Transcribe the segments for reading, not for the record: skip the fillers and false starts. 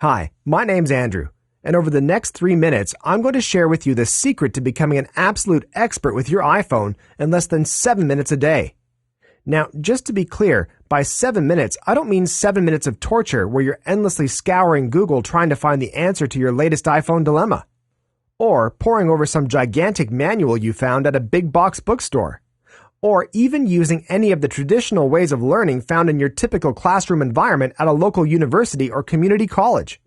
Hi, my name's Andrew, and over the next 3 minutes, I'm going to share with you the secret to becoming an absolute expert with your iPhone in less than 7 minutes a day. Now, just to be clear, by 7 minutes, I don't mean 7 minutes of torture where you're endlessly scouring Google trying to find the answer to your latest iPhone dilemma, or poring over some gigantic manual you found at a big box bookstore, or even using any of the traditional ways of learning found in your typical classroom environment at a local university or community college.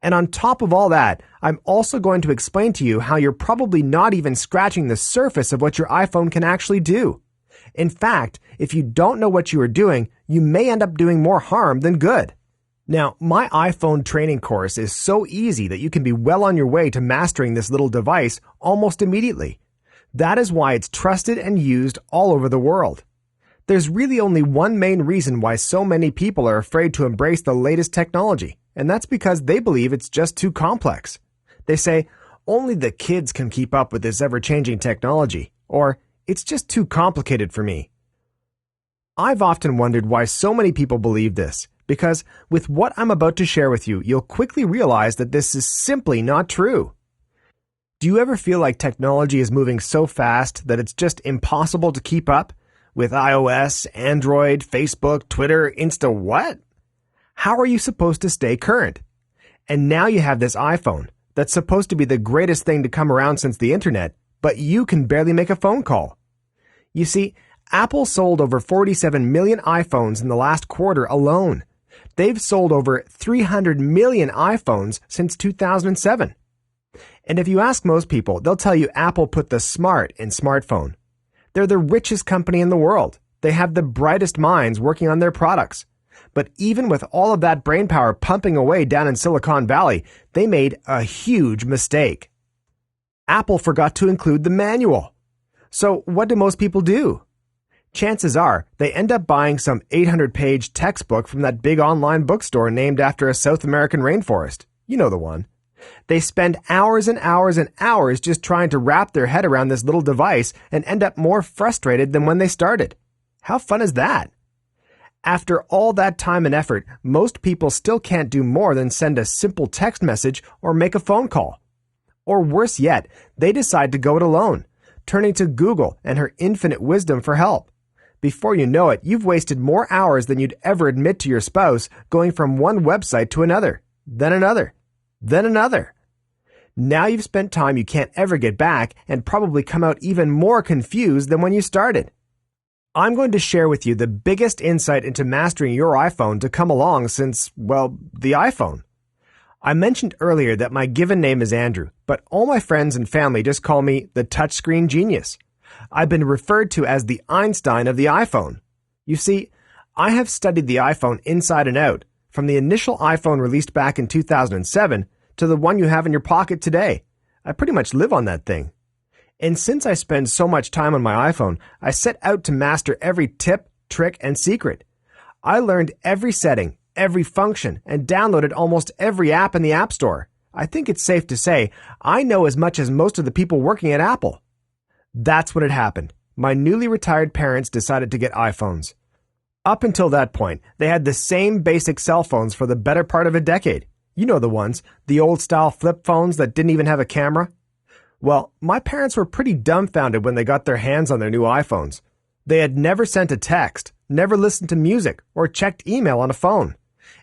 And on top of all that, I'm also going to explain to you how you're probably not even scratching the surface of what your iPhone can actually do. In fact, if you don't know what you are doing, you may end up doing more harm than good. Now, my iPhone training course is so easy that you can be well on your way to mastering this little device almost immediately. That is why it's trusted and used all over the world. There's really only one main reason why so many people are afraid to embrace the latest technology, and that's because they believe it's just too complex. They say, only the kids can keep up with this ever-changing technology, or it's just too complicated for me. I've often wondered why so many people believe this, because with what I'm about to share with you, you'll quickly realize that this is simply not true. Do you ever feel like technology is moving so fast that it's just impossible to keep up? With iOS, Android, Facebook, Twitter, Insta what? How are you supposed to stay current? And now you have this iPhone that's supposed to be the greatest thing to come around since the internet, but you can barely make a phone call. You see, Apple sold over 47 million iPhones in the last quarter alone. They've sold over 300 million iPhones since 2007. And if you ask most people, they'll tell you Apple put the smart in smartphone. They're the richest company in the world. They have the brightest minds working on their products. But even with all of that brainpower pumping away down in Silicon Valley, they made a huge mistake. Apple forgot to include the manual. So what do most people do? Chances are they end up buying some 800-page textbook from that big online bookstore named after a South American rainforest. You know the one. They spend hours and hours and hours just trying to wrap their head around this little device and end up more frustrated than when they started. How fun is that? After all that time and effort, most people still can't do more than send a simple text message or make a phone call. Or worse yet, they decide to go it alone, turning to Google and her infinite wisdom for help. Before you know it, you've wasted more hours than you'd ever admit to your spouse going from one website to another, then another. Then another. Now you've spent time you can't ever get back and probably come out even more confused than when you started. I'm going to share with you the biggest insight into mastering your iPhone to come along since, well, the iPhone. I mentioned earlier that my given name is Andrew, but all my friends and family just call me the touchscreen genius. I've been referred to as the Einstein of the iPhone. You see, I have studied the iPhone inside and out, from the initial iPhone released back in 2007 to the one you have in your pocket today. I pretty much live on that thing. And since I spend so much time on my iPhone, I set out to master every tip, trick, and secret. I learned every setting, every function, and downloaded almost every app in the App Store. I think it's safe to say I know as much as most of the people working at Apple. That's when it happened. My newly retired parents decided to get iPhones. Up until that point, they had the same basic cell phones for the better part of a decade. You know the ones, the old-style flip phones that didn't even have a camera. Well, my parents were pretty dumbfounded when they got their hands on their new iPhones. They had never sent a text, never listened to music, or checked email on a phone,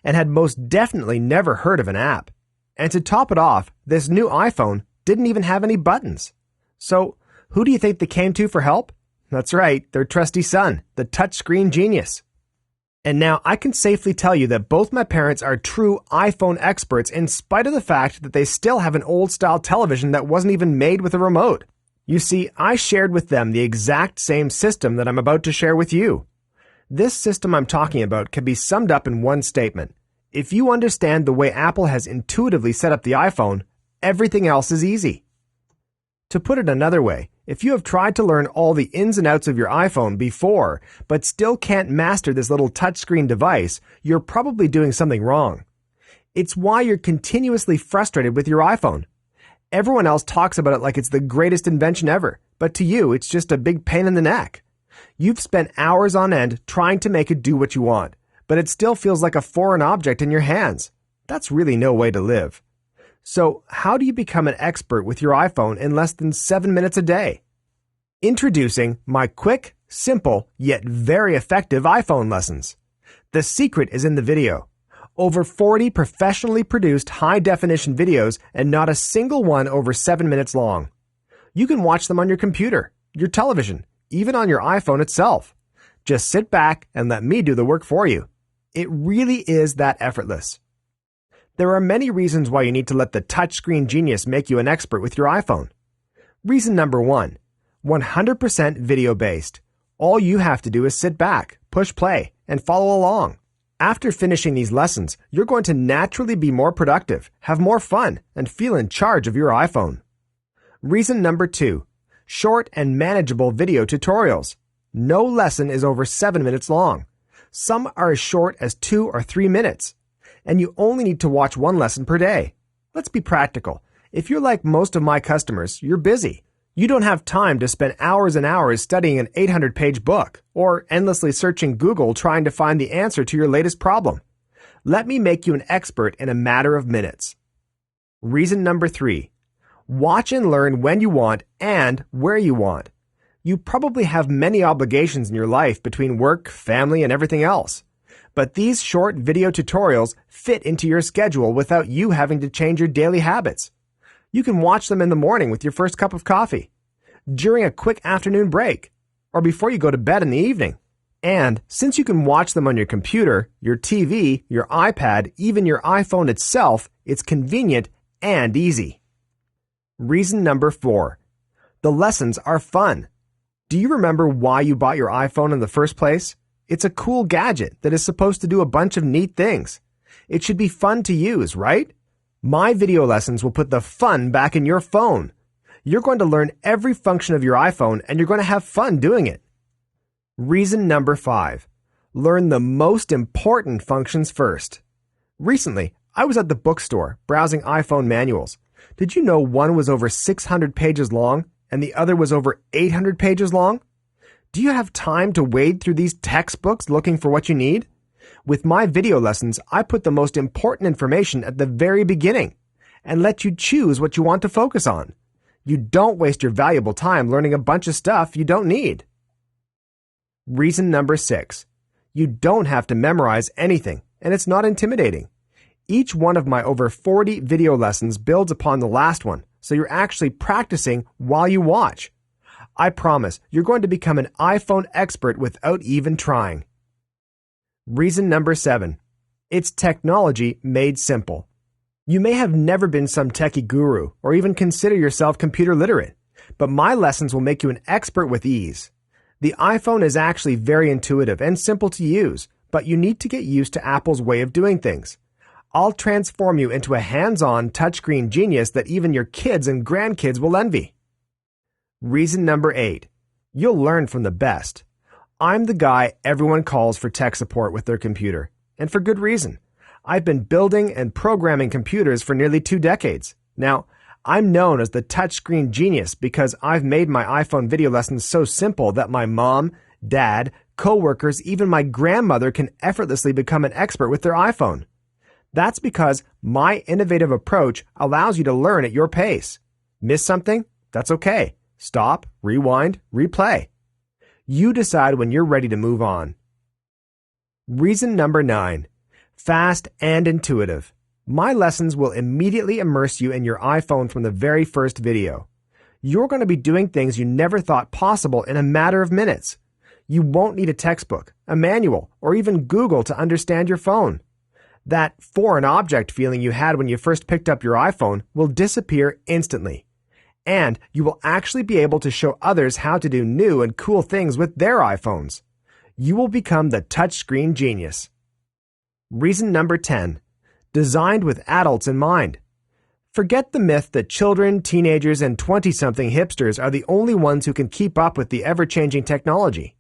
and had most definitely never heard of an app. And to top it off, this new iPhone didn't even have any buttons. So, who do you think they came to for help? That's right, their trusty son, the touchscreen genius. And now I can safely tell you that both my parents are true iPhone experts in spite of the fact that they still have an old-style television that wasn't even made with a remote. You see, I shared with them the exact same system that I'm about to share with you. This system I'm talking about can be summed up in one statement. If you understand the way Apple has intuitively set up the iPhone, everything else is easy. To put it another way, if you have tried to learn all the ins and outs of your iPhone before, but still can't master this little touchscreen device, you're probably doing something wrong. It's why you're continuously frustrated with your iPhone. Everyone else talks about it like it's the greatest invention ever, but to you, it's just a big pain in the neck. You've spent hours on end trying to make it do what you want, but it still feels like a foreign object in your hands. That's really no way to live. So, how do you become an expert with your iPhone in less than 7 minutes a day? Introducing my quick, simple, yet very effective iPhone lessons. The secret is in the video. Over 40 professionally produced high-definition videos and not a single one over 7 minutes long. You can watch them on your computer, your television, even on your iPhone itself. Just sit back and let me do the work for you. It really is that effortless. There are many reasons why you need to let the touchscreen genius make you an expert with your iPhone. Reason number 1, 100% video-based. All you have to do is sit back, push play, and follow along. After finishing these lessons, you're going to naturally be more productive, have more fun, and feel in charge of your iPhone. Reason number 2, short and manageable video tutorials. No lesson is over 7 minutes long. Some are as short as 2 or 3 minutes. And you only need to watch one lesson per day. Let's be practical. If you're like most of my customers, you're busy. You don't have time to spend hours and hours studying an 800-page book or endlessly searching Google trying to find the answer to your latest problem. Let me make you an expert in a matter of minutes. Reason number 3, watch and learn when you want and where you want. You probably have many obligations in your life between work, family, and everything else. But these short video tutorials fit into your schedule without you having to change your daily habits. You can watch them in the morning with your first cup of coffee, during a quick afternoon break, or before you go to bed in the evening. And since you can watch them on your computer, your TV, your iPad, even your iPhone itself, it's convenient and easy. Reason number 4, the lessons are fun. Do you remember why you bought your iPhone in the first place? It's a cool gadget that is supposed to do a bunch of neat things. It should be fun to use, right? My video lessons will put the fun back in your phone. You're going to learn every function of your iPhone and you're going to have fun doing it. Reason number 5, learn the most important functions first. Recently, I was at the bookstore browsing iPhone manuals. Did you know one was over 600 pages long and the other was over 800 pages long? Do you have time to wade through these textbooks looking for what you need? With my video lessons, I put the most important information at the very beginning and let you choose what you want to focus on. You don't waste your valuable time learning a bunch of stuff you don't need. Reason number 6, you don't have to memorize anything, and it's not intimidating. Each one of my over 40 video lessons builds upon the last one, so you're actually practicing while you watch. I promise you're going to become an iPhone expert without even trying. Reason number 7, it's technology made simple. You may have never been some techie guru or even consider yourself computer literate, but my lessons will make you an expert with ease. The iPhone is actually very intuitive and simple to use, but you need to get used to Apple's way of doing things. I'll transform you into a hands-on touchscreen genius that even your kids and grandkids will envy. Reason number 8, you'll learn from the best. I'm the guy everyone calls for tech support with their computer, and for good reason. I've been building and programming computers for nearly 2 decades. Now, I'm known as the touchscreen genius because I've made my iPhone video lessons so simple that my mom, dad, coworkers, even my grandmother can effortlessly become an expert with their iPhone. That's because my innovative approach allows you to learn at your pace. Miss something? That's okay. Stop, rewind, replay. You decide when you're ready to move on. Reason number 9, fast and intuitive. My lessons will immediately immerse you in your iPhone from the very first video. You're going to be doing things you never thought possible in a matter of minutes. You won't need a textbook, a manual, or even Google to understand your phone. That foreign object feeling you had when you first picked up your iPhone will disappear instantly. And you will actually be able to show others how to do new and cool things with their iPhones. You will become the touchscreen genius. Reason number 10, designed with adults in mind. Forget the myth that children, teenagers, and 20-something hipsters are the only ones who can keep up with the ever-changing technology.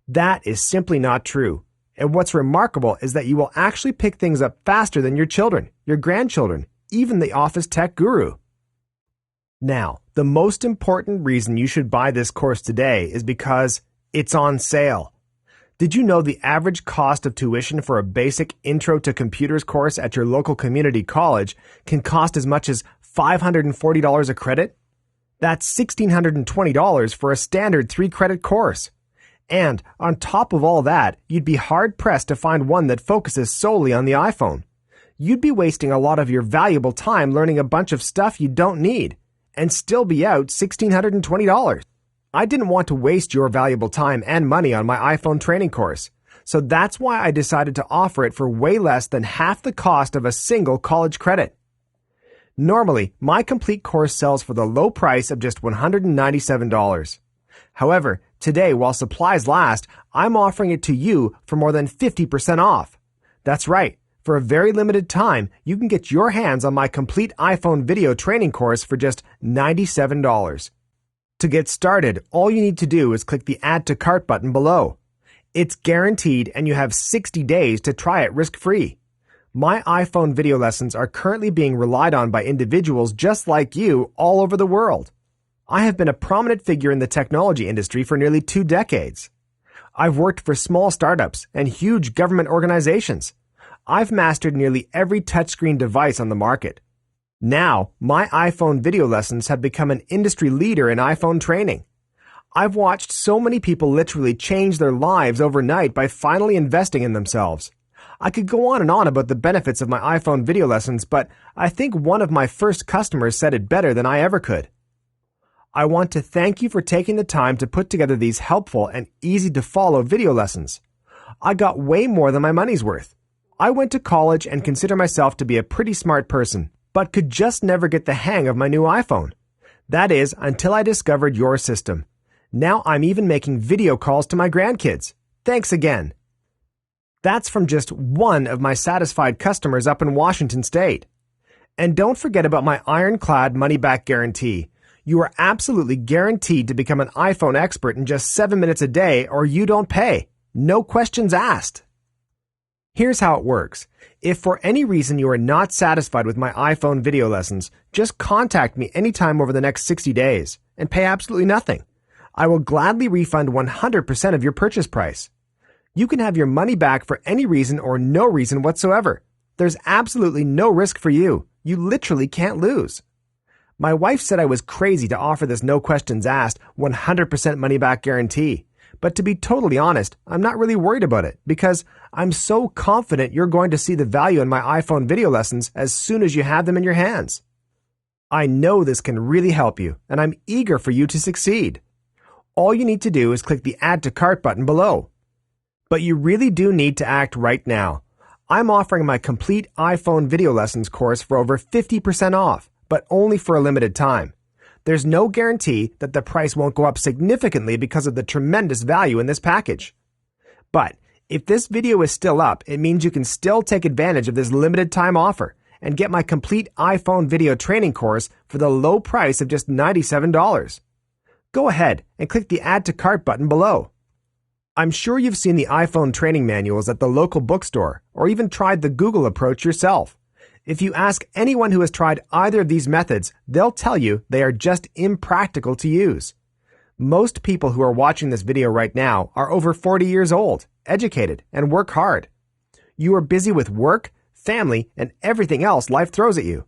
That is simply not true. And what's remarkable is that you will actually pick things up faster than your children, your grandchildren, even the office tech guru. Now, the most important reason you should buy this course today is because it's on sale. Did you know the average cost of tuition for a basic Intro to Computers course at your local community college can cost as much as $540 a credit? That's $1,620 for a standard 3-credit course. And on top of all that, you'd be hard-pressed to find one that focuses solely on the iPhone. You'd be wasting a lot of your valuable time learning a bunch of stuff you don't need, and still be out $1,620. I didn't want to waste your valuable time and money on my iPhone training course, so that's why I decided to offer it for way less than half the cost of a single college credit. Normally, my complete course sells for the low price of just $197. However, today, while supplies last, I'm offering it to you for more than 50% off. That's right. For a very limited time, you can get your hands on my complete iPhone video training course for just $97. To get started, all you need to do is click the Add to Cart button below. It's guaranteed and you have 60 days to try it risk-free. My iPhone video lessons are currently being relied on by individuals just like you all over the world. I have been a prominent figure in the technology industry for nearly 2 decades. I've worked for small startups and huge government organizations. I've mastered nearly every touchscreen device on the market. Now, my iPhone video lessons have become an industry leader in iPhone training. I've watched so many people literally change their lives overnight by finally investing in themselves. I could go on and on about the benefits of my iPhone video lessons, but I think one of my first customers said it better than I ever could. I want to thank you for taking the time to put together these helpful and easy-to-follow video lessons. I got way more than my money's worth. I went to college and consider myself to be a pretty smart person, but could just never get the hang of my new iPhone. That is, until I discovered your system. Now I'm even making video calls to my grandkids. Thanks again. That's from just one of my satisfied customers up in Washington State. And don't forget about my ironclad money-back guarantee. You are absolutely guaranteed to become an iPhone expert in just 7 minutes a day, or you don't pay. No questions asked. Here's how it works. If for any reason you are not satisfied with my iPhone video lessons, just contact me anytime over the next 60 days and pay absolutely nothing. I will gladly refund 100% of your purchase price. You can have your money back for any reason or no reason whatsoever. There's absolutely no risk for you. You literally can't lose. My wife said I was crazy to offer this no questions asked 100% money back guarantee. But to be totally honest, I'm not really worried about it because I'm so confident you're going to see the value in my iPhone video lessons as soon as you have them in your hands. I know this can really help you, and I'm eager for you to succeed. All you need to do is click the Add to Cart button below. But you really do need to act right now. I'm offering my complete iPhone video lessons course for over 50% off, but only for a limited time. There's no guarantee that the price won't go up significantly because of the tremendous value in this package. But if this video is still up, it means you can still take advantage of this limited time offer and get my complete iPhone video training course for the low price of just $97. Go ahead and click the Add to Cart button below. I'm sure you've seen the iPhone training manuals at the local bookstore or even tried the Google approach yourself. If you ask anyone who has tried either of these methods, they'll tell you they are just impractical to use. Most people who are watching this video right now are over 40 years old, educated, and work hard. You are busy with work, family, and everything else life throws at you.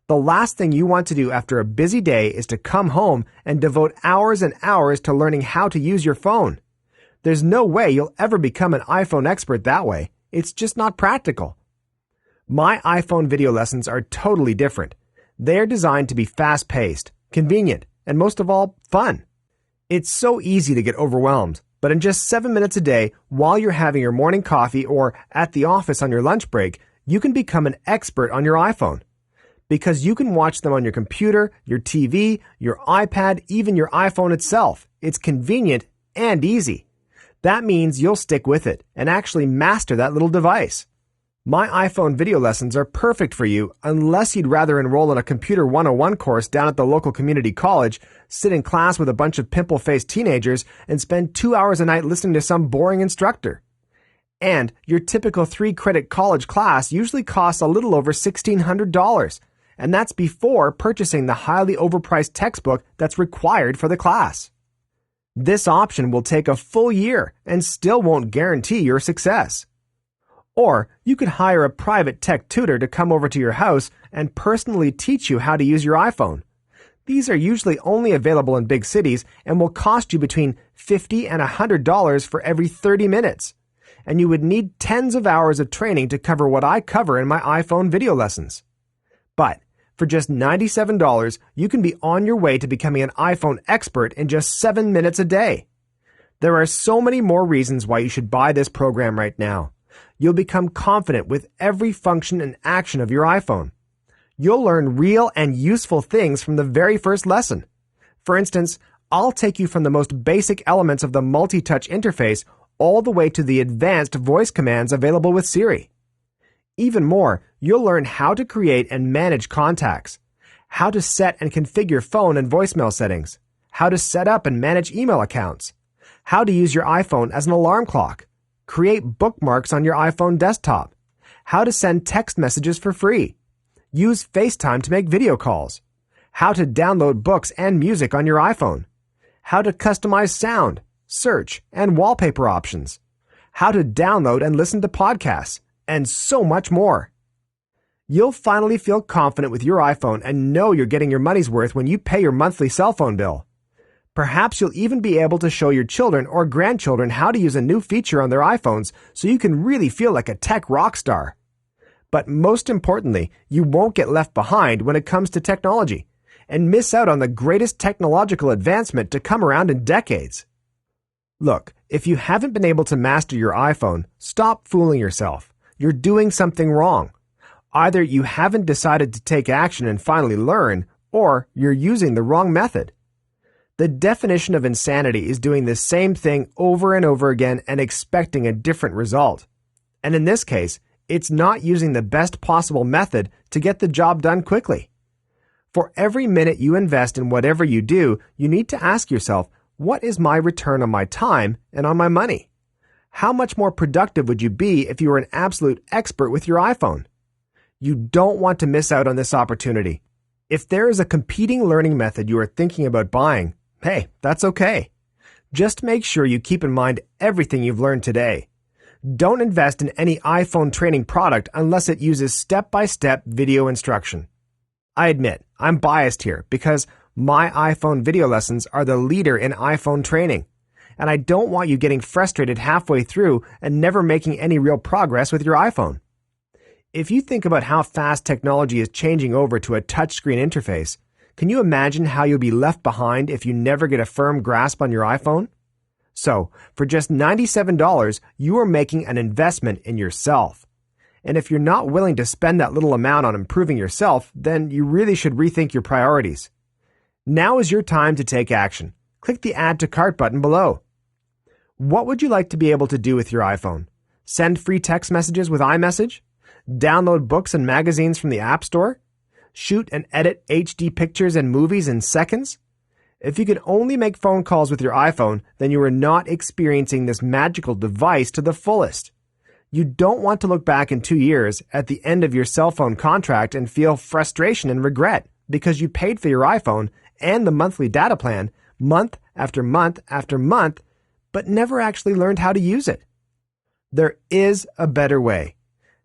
The last thing you want to do after a busy day is to come home and devote hours and hours to learning how to use your phone. There's no way you'll ever become an iPhone expert that way. It's just not practical. My iPhone video lessons are totally different. They are designed to be fast-paced, convenient, and most of all, fun. It's so easy to get overwhelmed, but in just 7 minutes a day, while you're having your morning coffee or at the office on your lunch break, you can become an expert on your iPhone. Because you can watch them on your computer, your TV, your iPad, even your iPhone itself. It's convenient and easy. That means you'll stick with it and actually master that little device. My iPhone video lessons are perfect for you unless you'd rather enroll in a Computer 101 course down at the local community college, sit in class with a bunch of pimple-faced teenagers, and spend 2 hours a night listening to some boring instructor. And your typical 3-credit college class usually costs a little over $1,600, and that's before purchasing the highly overpriced textbook that's required for the class. This option will take a full year and still won't guarantee your success. Or you could hire a private tech tutor to come over to your house and personally teach you how to use your iPhone. These are usually only available in big cities and will cost you between $50 and $100 for every 30 minutes. And you would need tens of hours of training to cover what I cover in my iPhone video lessons. But for just $97, you can be on your way to becoming an iPhone expert in just 7 minutes a day. There are so many more reasons why you should buy this program right now. You'll become confident with every function and action of your iPhone. You'll learn real and useful things from the very first lesson. For instance, I'll take you from the most basic elements of the multi-touch interface all the way to the advanced voice commands available with Siri. Even more, you'll learn how to create and manage contacts, how to set and configure phone and voicemail settings, how to set up and manage email accounts, how to use your iPhone as an alarm clock, create bookmarks on your iPhone desktop, how to send text messages for free, use FaceTime to make video calls, how to download books and music on your iPhone, how to customize sound, search, and wallpaper options, how to download and listen to podcasts, and so much more. You'll finally feel confident with your iPhone and know you're getting your money's worth when you pay your monthly cell phone bill. Perhaps you'll even be able to show your children or grandchildren how to use a new feature on their iPhones so you can really feel like a tech rock star. But most importantly, you won't get left behind when it comes to technology and miss out on the greatest technological advancement to come around in decades. Look, if you haven't been able to master your iPhone, stop fooling yourself. You're doing something wrong. Either you haven't decided to take action and finally learn, or you're using the wrong method. The definition of insanity is doing the same thing over and over again and expecting a different result. And in this case, it's not using the best possible method to get the job done quickly. For every minute you invest in whatever you do, you need to ask yourself, what is my return on my time and on my money? How much more productive would you be if you were an absolute expert with your iPhone? You don't want to miss out on this opportunity. If there is a competing learning method you are thinking about buying, hey, that's okay. Just make sure you keep in mind everything you've learned today. Don't invest in any iPhone training product unless it uses step-by-step video instruction. I admit, I'm biased here because my iPhone video lessons are the leader in iPhone training, and I don't want you getting frustrated halfway through and never making any real progress with your iPhone. If you think about how fast technology is changing over to a touchscreen interface, can you imagine how you'll be left behind if you never get a firm grasp on your iPhone? So, for just $97, you are making an investment in yourself. And if you're not willing to spend that little amount on improving yourself, then you really should rethink your priorities. Now is your time to take action. Click the Add to Cart button below. What would you like to be able to do with your iPhone? Send free text messages with iMessage? Download books and magazines from the App Store? Shoot and edit HD pictures and movies in seconds? If you could only make phone calls with your iPhone, then you are not experiencing this magical device to the fullest. You don't want to look back in 2 years at the end of your cell phone contract and feel frustration and regret because you paid for your iPhone and the monthly data plan month after month after month, but never actually learned how to use it. There is a better way.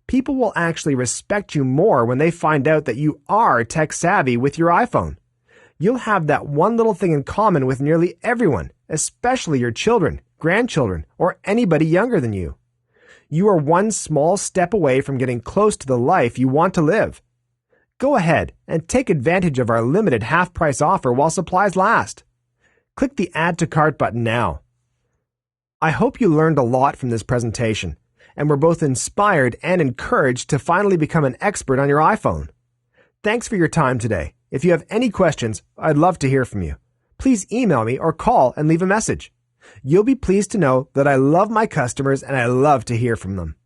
People will actually respect you more when they find out that you are tech savvy with your iPhone. You'll have that one little thing in common with nearly everyone, especially your children, grandchildren, or anybody younger than you. You are one small step away from getting close to the life you want to live. Go ahead and take advantage of our limited half-price offer while supplies last. Click the Add to Cart button now. I hope you learned a lot from this presentation and were both inspired and encouraged to finally become an expert on your iPhone. Thanks for your time today. If you have any questions, I'd love to hear from you. Please email me or call and leave a message. You'll be pleased to know that I love my customers and I love to hear from them.